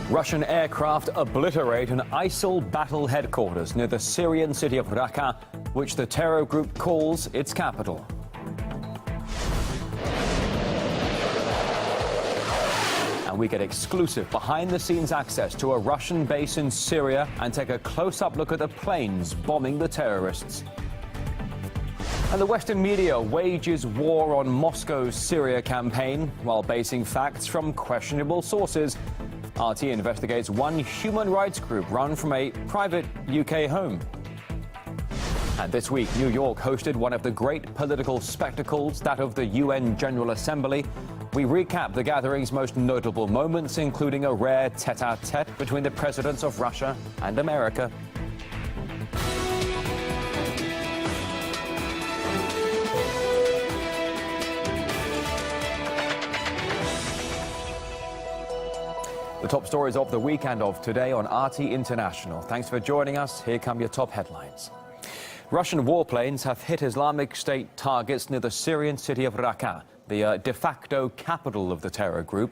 Russian aircraft obliterate an ISIL battle headquarters near the Syrian city of Raqqa, which the terror group calls its capital. And we get exclusive behind-the-scenes access to a Russian base in Syria and take a close-up look at the planes bombing the terrorists. And the Western media wages war on Moscow's Syria campaign while basing facts from questionable sources. RT investigates one human rights group run from a private UK home. And this week, New York hosted one of the great political spectacles, that of the UN General Assembly. We recap the gathering's most notable moments, including a rare tet-a-tete between the presidents of Russia and America. The top stories of the week and of today on RT International. Thanks for joining us. Here come your top headlines. Russian warplanes have hit Islamic State targets near the Syrian city of Raqqa, the de facto capital of the terror group.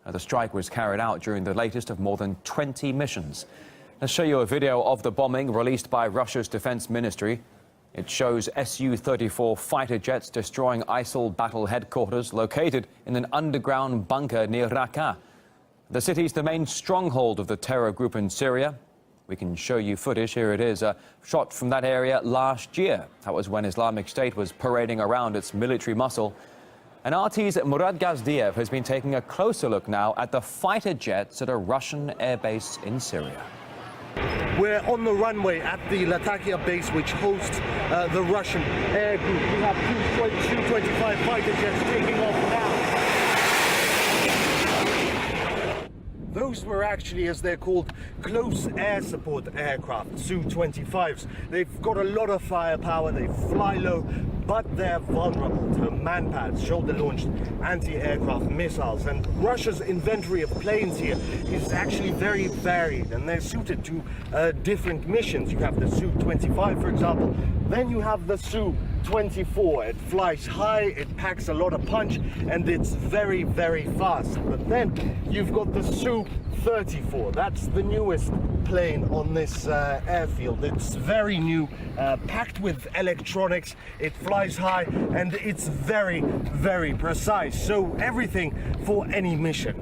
The strike was carried out during the latest of more than 20 missions. Let's show you a video of the bombing released by Russia's defense ministry. It shows Su-34 fighter jets destroying ISIL battle headquarters located in an underground bunker near Raqqa. The city's the main stronghold of the terror group in Syria. We can show you footage. Here it is, a shot from that area last year. That was when Islamic State was parading around its military muscle. And RT's Murad Gazdiev has been taking a closer look now at the fighter jets at a Russian airbase in Syria. We're on the runway at the Latakia base, which hosts the Russian air group. We have two Su-25 fighter jets taking off now. Those were actually, as they're called, close air support aircraft, Su-25s. They've got a lot of firepower, they fly low, but they're vulnerable to man-pads, shoulder-launched anti-aircraft missiles. And Russia's inventory of planes here is actually very varied, and they're suited to different missions. You have the Su-25, for example. Then you have the Su-24. It flies high, it packs a lot of punch, and it's very, very fast. But then you've got the Su-34. That's the newest plane on this airfield. It's very new, packed with electronics. It flies high, and it's very, very precise. So everything for any mission.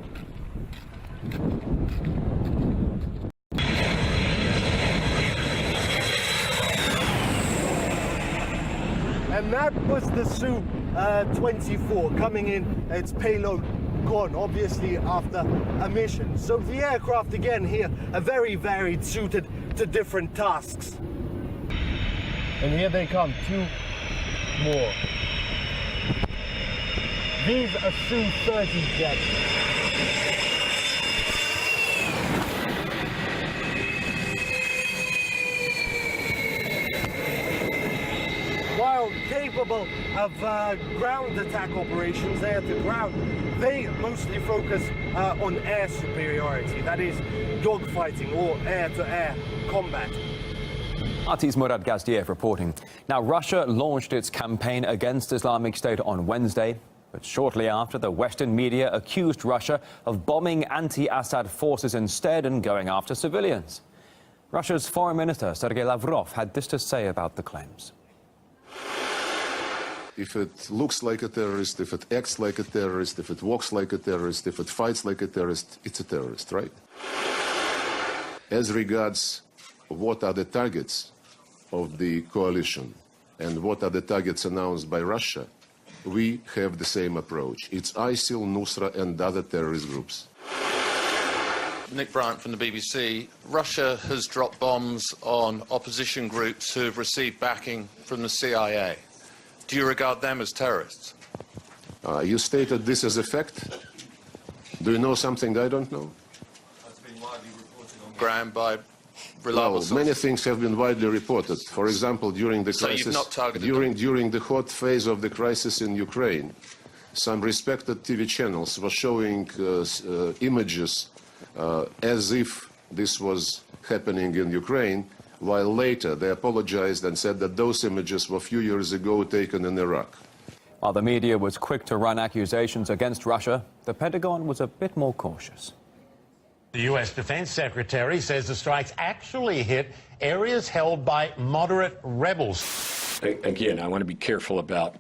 And that was the Su-24 coming in, its payload gone, obviously after a mission. So the aircraft again here are very varied, suited to different tasks. And here they come, two more. These are Su-30 jets. While capable of ground attack operations air to ground, they mostly focus on air superiority, that is dogfighting or air-to-air combat. RT's Murad Gazdiev reporting. Now, Russia launched its campaign against Islamic State on Wednesday, but shortly after, the Western media accused Russia of bombing anti-Assad forces instead and going after civilians. Russia's Foreign Minister Sergei Lavrov had this to say about the claims. If it looks like a terrorist, if it acts like a terrorist, if it walks like a terrorist, if it fights like a terrorist, it's a terrorist, right? As regards what are the targets of the coalition and what are the targets announced by Russia, we have the same approach. It's ISIL, Nusra and other terrorist groups. Nick Bryant from the BBC. Russia has dropped bombs on opposition groups who have received backing from the CIA. Do you regard them as terrorists? You stated this as a fact. Do you know something I don't know? That's been widely reported on ground by reliable sources. Many things have been widely reported. For example, during the crisis, you've not targeted them? During the hot phase of the crisis in Ukraine, some respected TV channels were showing images as if this was happening in Ukraine, while later they apologized and said that those images were a few years ago taken in Iraq. While the media was quick to run accusations against Russia, the Pentagon was a bit more cautious. The U.S. Defense Secretary says the strikes actually hit areas held by moderate rebels. Again, I want to be careful about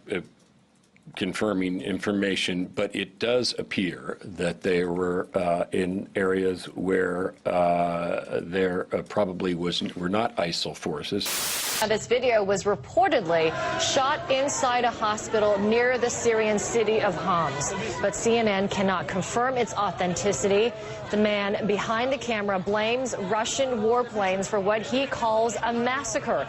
confirming information, but it does appear that they were in areas where there probably were not ISIL forces. Now, this video was reportedly shot inside a hospital near the Syrian city of Homs, but CNN cannot confirm its authenticity. The man behind the camera blames Russian warplanes for what he calls a massacre.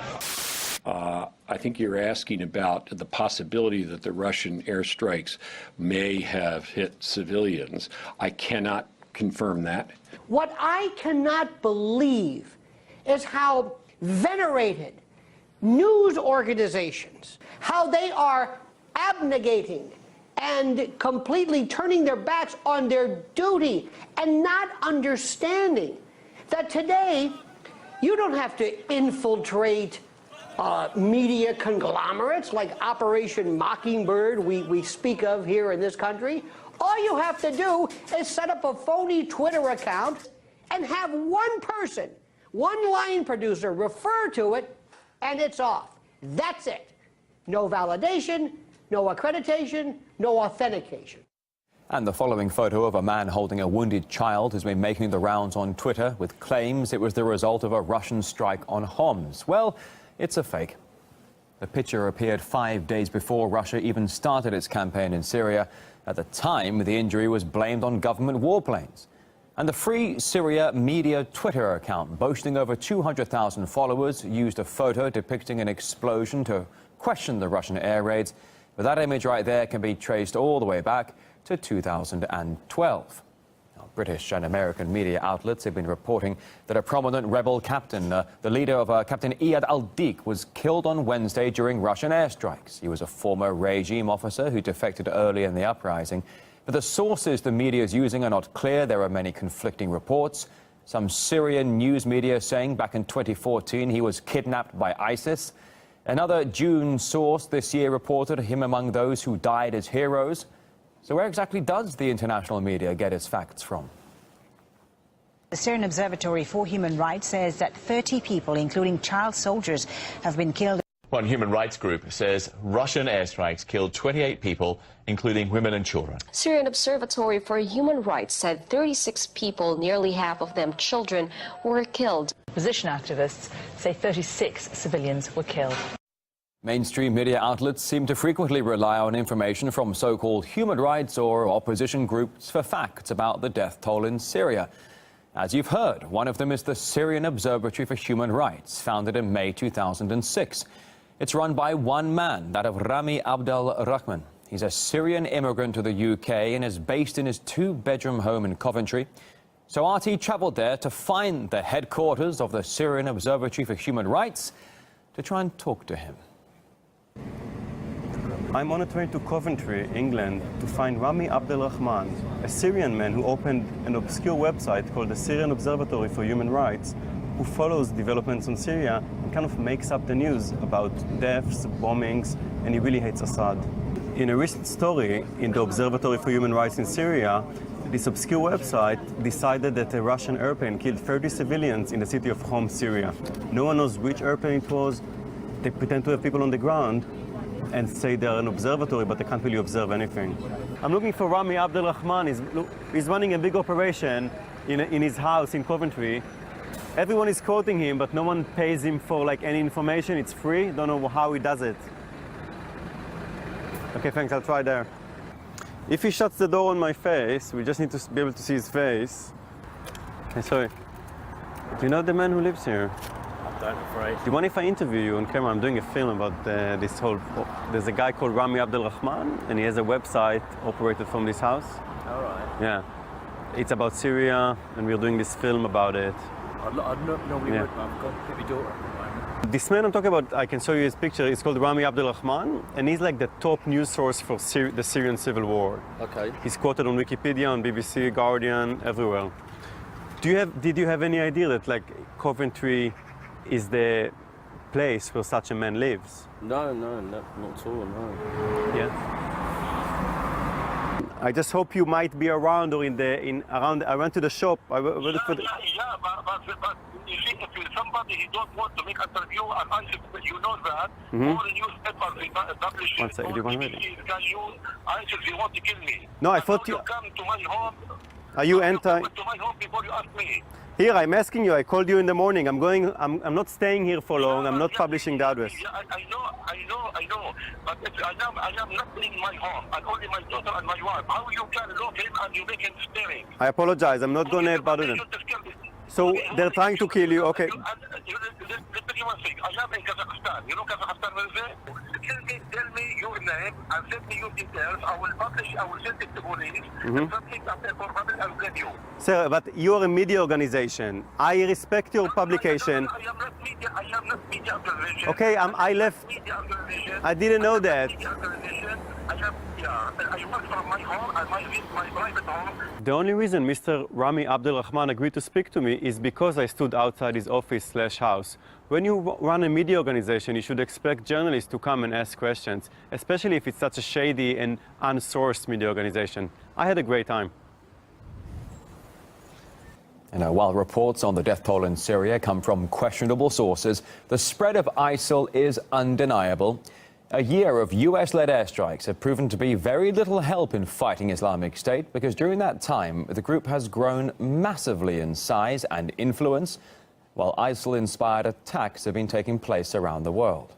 I think you're asking about the possibility that the Russian airstrikes may have hit civilians. I cannot confirm that. What I cannot believe is how venerated news organizations, how they are abnegating and completely turning their backs on their duty and not understanding that today you don't have to infiltrate media conglomerates like Operation Mockingbird we speak of here in this country. All you have to do is set up a phony Twitter account and have one person, one line producer refer to it, and it's off. That's it. No validation, no accreditation, no authentication. And the following photo of a man holding a wounded child has been making the rounds on Twitter with claims it was the result of a Russian strike on Homs. Well, it's a fake. The picture appeared 5 days before Russia even started its campaign in Syria. At the time, the injury was blamed on government warplanes. And the Free Syria Media Twitter account, boasting over 200,000 followers, used a photo depicting an explosion to question the Russian air raids. But that image right there can be traced all the way back to 2012. British and American media outlets have been reporting that a prominent rebel captain, the leader of Captain Iyad al-Dik, was killed on Wednesday during Russian airstrikes. He was a former regime officer who defected early in the uprising. But the sources the media is using are not clear. There are many conflicting reports. Some Syrian news media saying back in 2014 he was kidnapped by ISIS. Another June source this year reported him among those who died as heroes. So where exactly does the international media get its facts from? The Syrian Observatory for Human Rights says that 30 people, including child soldiers, have been killed. One human rights group says Russian airstrikes killed 28 people, including women and children. Syrian Observatory for Human Rights said 36 people, nearly half of them children, were killed. Opposition activists say 36 civilians were killed. Mainstream media outlets seem to frequently rely on information from so-called human rights or opposition groups for facts about the death toll in Syria. As you've heard, one of them is the Syrian Observatory for Human Rights, founded in May 2006. It's run by one man, that of Rami Abdel Rahman. He's a Syrian immigrant to the UK and is based in his two-bedroom home in Coventry. So RT travelled there to find the headquarters of the Syrian Observatory for Human Rights to try and talk to him. I'm on a train to Coventry, England, to find Rami Abdel Rahman, a Syrian man who opened an obscure website called the Syrian Observatory for Human Rights, who follows developments in Syria and kind of makes up the news about deaths, bombings, and he really hates Assad. In a recent story in the Observatory for Human Rights in Syria, this obscure website decided that a Russian airplane killed 30 civilians in the city of Homs, Syria. No one knows which airplane it was. They pretend to have people on the ground and say they're an observatory, but they can't really observe anything. I'm looking for Rami Abdel Rahman. He's running a big operation in his house in Coventry. Everyone is quoting him, but no one pays him for any information. It's free. Don't know how he does it. Okay, thanks. I'll try there. If he shuts the door on my face, we just need to be able to see his face. Okay, sorry. Do you know the man who lives here? I'm afraid. Do you mind if I interview you on camera? I'm doing a film about this whole... There's a guy called Rami Abdel Rahman, and he has a website operated from this house. All right. Yeah. It's about Syria, and we're doing this film about it. I'd normally would, but I've got my daughter at the moment. This man I'm talking about, I can show you his picture. It's called Rami Abdel Rahman, and he's like the top news source for the Syrian civil war. Okay. He's quoted on Wikipedia, on BBC, Guardian, everywhere. Did you have any idea that Coventry is the place where such a man lives? No, not at all, no. Yeah. I just hope you might be around or around. I went to the shop. But you see, if somebody he don't want to make interview, and I said, you know that, all the newspapers publish One second, you want to I said, they want to kill me. No, I thought you come to my home. Are you anti? To my home before you ask me. Here, I'm asking you. I called you in the morning. I'm I'm not staying here for long. I'm not publishing the address. Yeah, I know. But I am not in my home, and only my daughter and my wife. How you can lock him and you make him staring? I apologize. I'm not going to bother them. So they're trying to kill you. Okay. Let me tell you one thing. I am in Kazakhstan. You know Kazakhstan where is it? Tell me your name and send me your details. I will publish. I will send it to police. And something after for public, I will get you. Sir, but you're a media organization. I respect your publication. I am not media organization. Okay, I left. Media organization. I didn't know that. Media organization. I work from my home and my private home. The only reason Mr. Rami Abdelrahman agreed to speak to me is because I stood outside his office/house. When you run a media organization, you should expect journalists to come and ask questions, especially if it's such a shady and unsourced media organization. I had a great time. And while reports on the death toll in Syria come from questionable sources, the spread of ISIL is undeniable. A year of US-led airstrikes have proven to be very little help in fighting Islamic State because during that time, the group has grown massively in size and influence, while ISIL-inspired attacks have been taking place around the world.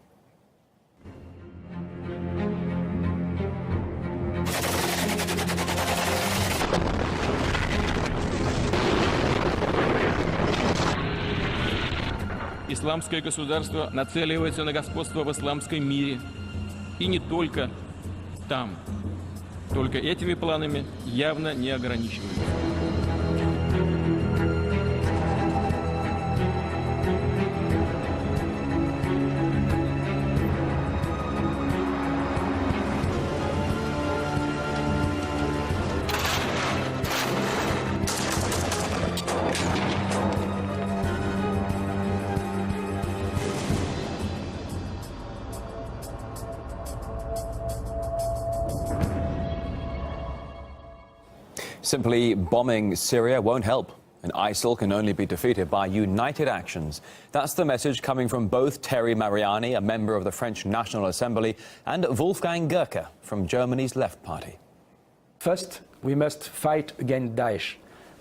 Исламское государство нацеливается на господство в исламском мире. И не только там. Только этими планами явно не ограничиваются. Simply bombing Syria won't help, and ISIL can only be defeated by united actions. That's the message coming from both Terry Mariani, a member of the French National Assembly, and Wolfgang Goerke from Germany's Left Party. First, we must fight against Daesh.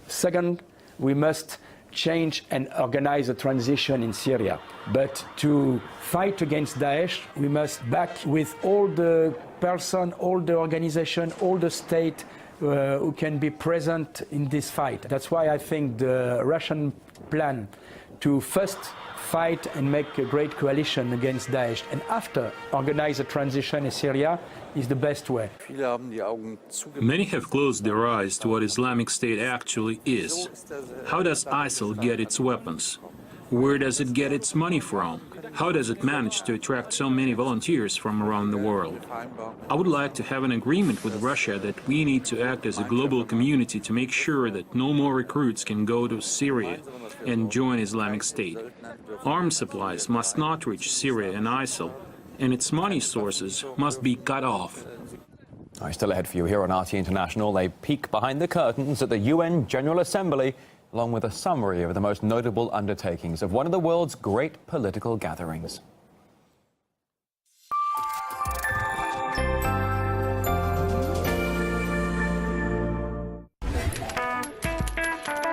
Second, we must change and organize a transition in Syria. But to fight against Daesh, we must back with all the person, all the organization, all the state who can be present in this fight. That's why I think the Russian plan to first fight and make a great coalition against Daesh and after organize a transition in Syria is the best way. Many have closed their eyes to what Islamic State actually is. How does ISIL get its weapons? Where does it get its money from? How does it manage to attract so many volunteers from around the world? I would like to have an agreement with Russia that we need to act as a global community to make sure that no more recruits can go to Syria and join Islamic State. Arms supplies must not reach Syria and ISIL, and its money sources must be cut off. Still ahead for you here on RT International, a peek behind the curtains at the UN General Assembly, along with a summary of the most notable undertakings of one of the world's great political gatherings.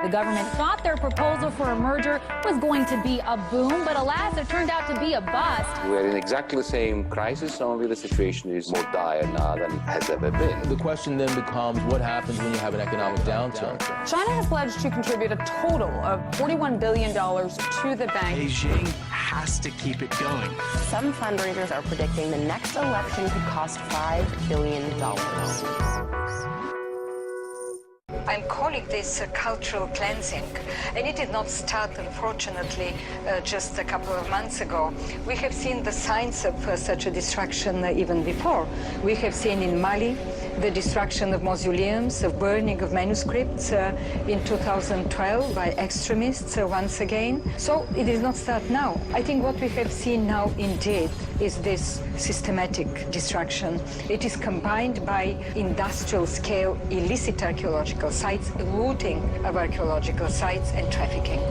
The government thought their proposal for a merger was going to be a boom, but alas, it turned out to be a bust. We're in exactly the same crisis, only the situation is more dire now than it has ever been. The question then becomes what happens when you have an economic downturn? China has pledged to contribute a total of $41 billion to the bank. Beijing has to keep it going. Some fundraisers are predicting the next election could cost $5 billion. I'm calling this cultural cleansing, and it did not start, unfortunately, just a couple of months ago. We have seen the signs of such a destruction even before. We have seen in Mali, the destruction of mausoleums, of burning of manuscripts in 2012 by extremists once again. So it did not start now. I think what we have seen now indeed is this systematic destruction. It is combined by industrial scale illicit archaeological sites, looting of archaeological sites and trafficking.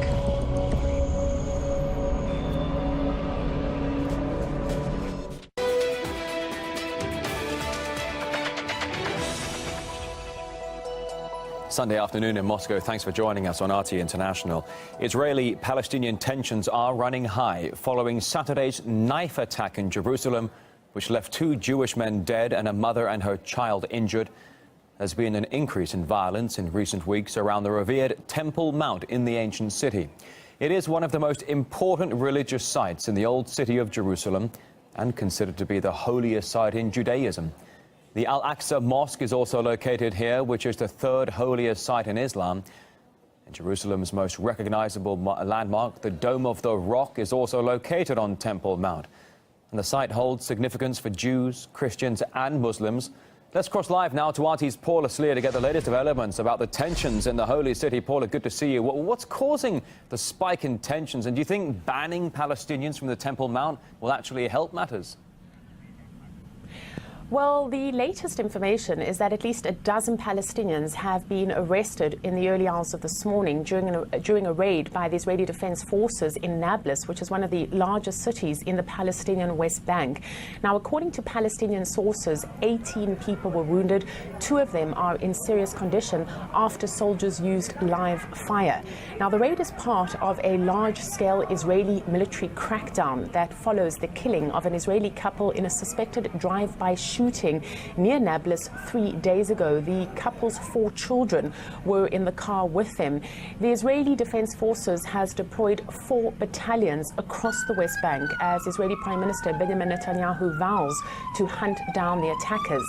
Sunday afternoon in Moscow. Thanks for joining us on RT International. Israeli-Palestinian tensions are running high following Saturday's knife attack in Jerusalem, which left 2 Jewish men dead and a mother and her child injured. There's been an increase in violence in recent weeks around the revered Temple Mount in the ancient city. It is one of the most important religious sites in the old city of Jerusalem and considered to be the holiest site in Judaism. The Al-Aqsa Mosque is also located here, which is the 3rd holiest site in Islam. And Jerusalem's most recognizable landmark, the Dome of the Rock, is also located on Temple Mount. And the site holds significance for Jews, Christians and Muslims. Let's cross live now to RT's Paula Sleer to get the latest developments about the tensions in the holy city. Paula, good to see you. What's causing the spike in tensions? And do you think banning Palestinians from the Temple Mount will actually help matters? Well, the latest information is that at least a dozen Palestinians have been arrested in the early hours of this morning during a raid by the Israeli Defense Forces in Nablus, which is one of the largest cities in the Palestinian West Bank. Now, according to Palestinian sources, 18 people were wounded. 2 of them are in serious condition after soldiers used live fire. Now, the raid is part of a large-scale Israeli military crackdown that follows the killing of an Israeli couple in a suspected drive-by shooting near Nablus 3 days ago. The couple's 4 children were in the car with them. The Israeli Defense Forces has deployed 4 battalions across the West Bank as Israeli Prime Minister Benjamin Netanyahu vows to hunt down the attackers.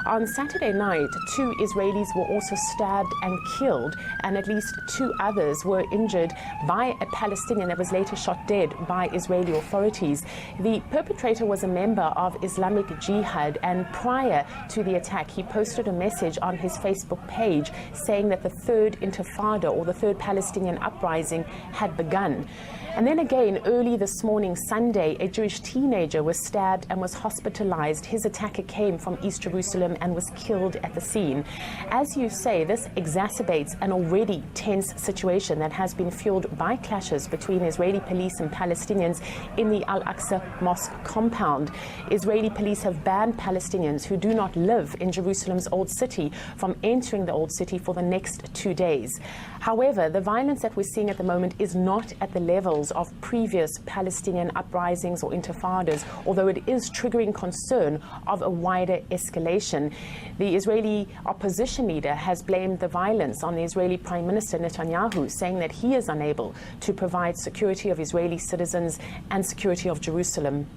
On Saturday night, 2 Israelis were also stabbed and killed, and at least 2 others were injured by a Palestinian that was later shot dead by Israeli authorities. The perpetrator was a member of Islamic Jihad, and prior to the attack, he posted a message on his Facebook page saying that the 3rd Intifada, or the 3rd Palestinian uprising, had begun. And then again, early this morning, Sunday, a Jewish teenager was stabbed and was hospitalized. His attacker came from East Jerusalem and was killed at the scene. As you say, this exacerbates an already tense situation that has been fueled by clashes between Israeli police and Palestinians in the Al-Aqsa Mosque compound. Israeli police have banned Palestinians who do not live in Jerusalem's Old City from entering the Old City for the next 2 days. However, the violence that we're seeing at the moment is not at the levels of previous Palestinian uprisings or intifadas, although it is triggering concern of a wider escalation. The Israeli opposition leader has blamed the violence on the Israeli Prime Minister Netanyahu, saying that he is unable to provide security of Israeli citizens and security of Jerusalem.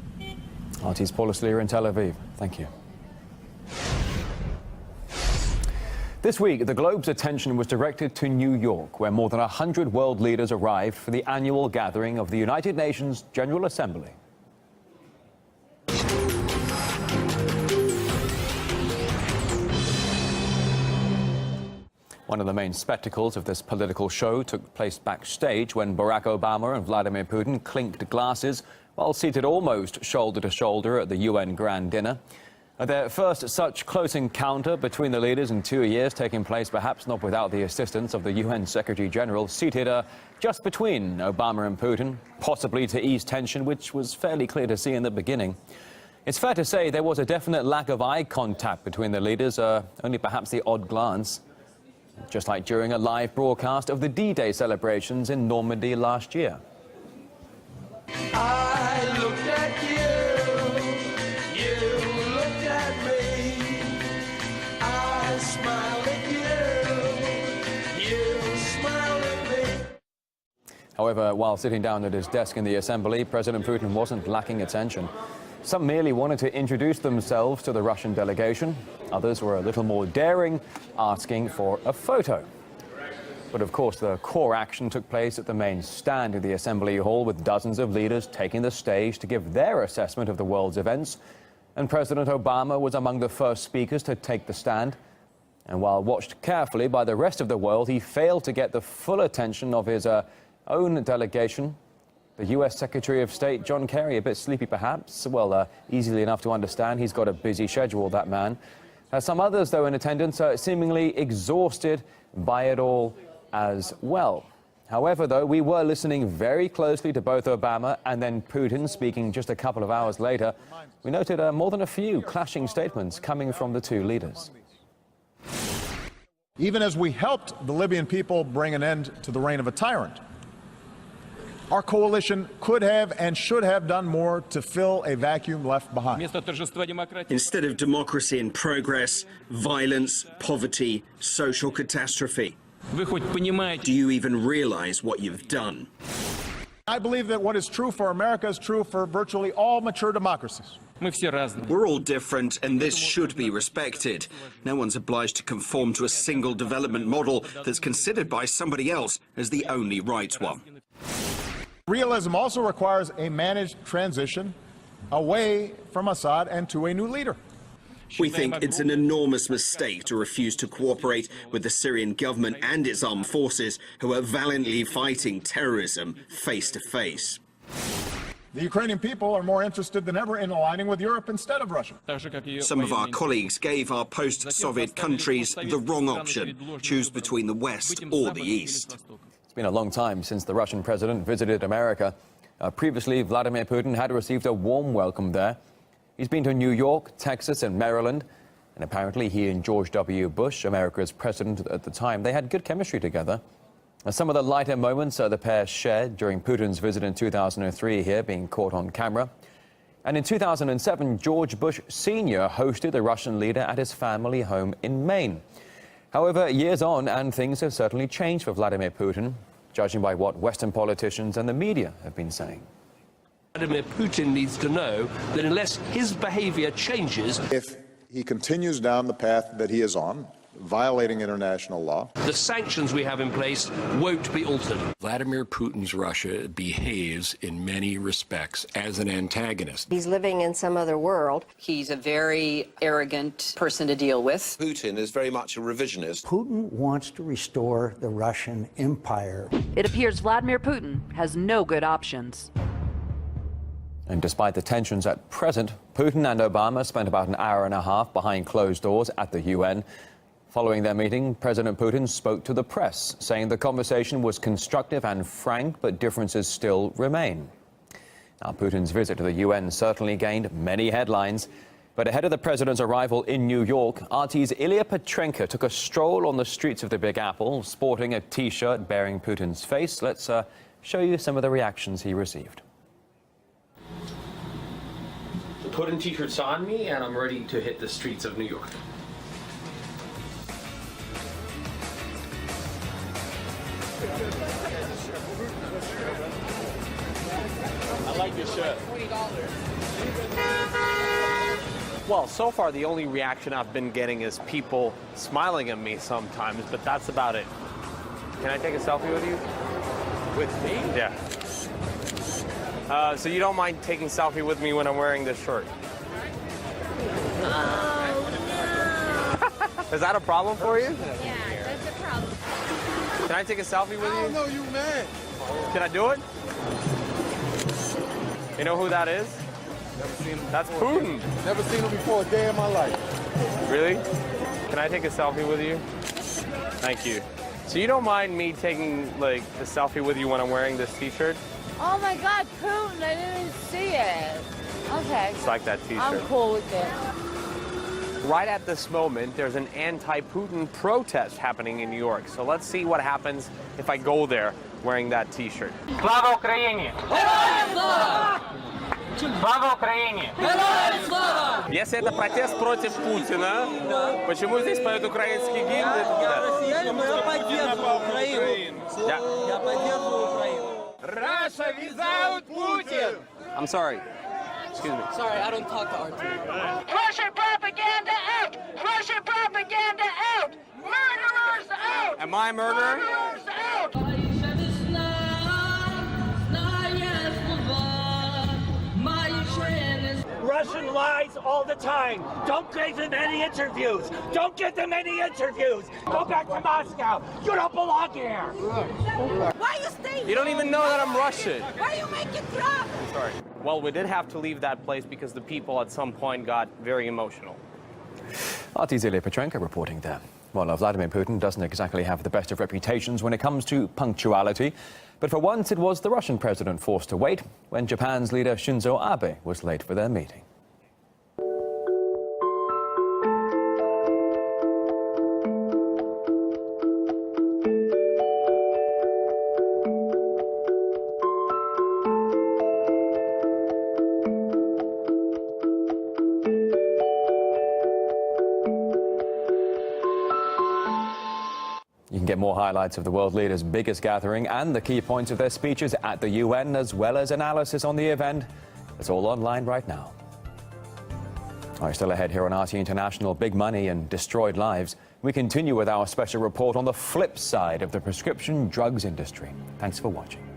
RT's Paula Sleer in Tel Aviv. Thank you. This week, the globe's attention was directed to New York, where more than 100 world leaders arrived for the annual gathering of the United Nations General Assembly. One of the main spectacles of this political show took place backstage when Barack Obama and Vladimir Putin clinked glasses while seated almost shoulder to shoulder at the UN Grand Dinner. Their first such close encounter between the leaders in 2 years, taking place perhaps not without the assistance of the UN Secretary General, seated just between Obama and Putin, possibly to ease tension, which was fairly clear to see in the beginning. It's fair to say there was a definite lack of eye contact between the leaders, only perhaps the odd glance, just like during a live broadcast of the D-Day celebrations in Normandy last year. I looked at you. However, while sitting down at his desk in the assembly, President Putin wasn't lacking attention. Some merely wanted to introduce themselves to the Russian delegation. Others were a little more daring, asking for a photo. But of course, the core action took place at the main stand in the assembly hall, with dozens of leaders taking the stage to give their assessment of the world's events. And President Obama was among the first speakers to take the stand. And while watched carefully by the rest of the world, he failed to get the full attention of his own delegation. The U.S. Secretary of State, John Kerry, a bit sleepy perhaps. Well, easily enough to understand. He's got a busy schedule, that man. Some others, though, in attendance are seemingly exhausted by it all as well. However, though, we were listening very closely to both Obama and then Putin speaking just a couple of hours later. We noted more than a few clashing statements coming from the two leaders. Even as we helped the Libyan people bring an end to the reign of a tyrant, our coalition could have and should have done more to fill a vacuum left behind. Instead of democracy and progress, violence, poverty, social catastrophe. Do you even realize what you've done? I believe that what is true for America is true for virtually all mature democracies. We're all different, and this should be respected. No one's obliged to conform to a single development model that's considered by somebody else as the only right one. Realism also requires a managed transition away from Assad and to a new leader. We think it's an enormous mistake to refuse to cooperate with the Syrian government and its armed forces, who are valiantly fighting terrorism face to face. The Ukrainian people are more interested than ever in aligning with Europe instead of Russia. Some of our colleagues gave our post-Soviet countries the wrong option. Choose between the West or the East. It's been a long time since the Russian president visited America. Previously, Vladimir Putin had received a warm welcome there. He's been to New York, Texas, and Maryland. And apparently he and George W. Bush, America's president at the time, they had good chemistry together. Some of the lighter moments the pair shared during Putin's visit in 2003 here being caught on camera. And in 2007, George Bush Sr. hosted the Russian leader at his family home in Maine. However, years on, and things have certainly changed for Vladimir Putin, judging by what Western politicians and the media have been saying. Vladimir Putin needs to know that unless his behavior changes, if he continues down the path that he is on, violating international law, the sanctions we have in place won't be altered. Vladimir Putin's Russia behaves in many respects as an antagonist. He's living in some other world. He's a very arrogant person to deal with. Putin is very much a revisionist. Putin wants to restore the Russian Empire. It appears Vladimir Putin has no good options. And despite the tensions at present, Putin and Obama spent about an hour and a half behind closed doors at the UN. Following their meeting, President Putin spoke to the press, saying the conversation was constructive and frank, but differences still remain. Now, Putin's visit to the UN certainly gained many headlines. But ahead of the president's arrival in New York, RT's Ilya Petrenko took a stroll on the streets of the Big Apple, sporting a T-shirt bearing Putin's face. Let's show you some of the reactions he received. The Putin T-shirt's on me, and I'm ready to hit the streets of New York. I like your shirt. Well, so far the only reaction I've been getting is people smiling at me sometimes, but that's about it. Can I take a selfie with you? With me? Yeah. So you don't mind taking a selfie with me when I'm wearing this shirt? Oh, no. Is that a problem for you? Yeah, that's a problem. Can I take a selfie with you? I don't know you, man. Can I do it? You know who that is? Never seen him. That's Putin. Never seen him before a day in my life. Really? Can I take a selfie with you? Thank you. So you don't mind me taking like a selfie with you when I'm wearing this T-shirt? Oh my God, Putin! I didn't even see it. Okay. It's like that T-shirt. I'm cool with it. Right at this moment, there's an anti-Putin protest happening in New York. So let's see what happens if I go there wearing that T-shirt. Слава Україні! Героям слава! Слава Україні! Героям слава! Если это протест против Путина, почему здесь поют украинский гимн? Я россиянин, но я поддерживаю Украину. Я поддерживаю Украину. Russia without Putin! I'm sorry. Excuse me. Sorry, I don't talk to RT. Russian propaganda out! Russian propaganda out! Murderers out! Am I a murderer? Murderers out! Russian lies all the time. Don't give them any interviews. Don't give them any interviews. Go back to Moscow. You don't belong here. Why you stay? You don't even know that I'm Russian. Why you make it drop? Sorry. Well, we did have to leave that place because the people at some point got very emotional. RT's Ilya Petrenko reporting there. Well, Vladimir Putin doesn't exactly have the best of reputations when it comes to punctuality. But for once, it was the Russian president forced to wait when Japan's leader Shinzo Abe was late for their meeting. You can get more highlights of the world leaders' biggest gathering and the key points of their speeches at the UN, as well as analysis on the event. It's all online right now. All right, still ahead here on RT International, big money and destroyed lives. We continue with our special report on the flip side of the prescription drugs industry. Thanks for watching.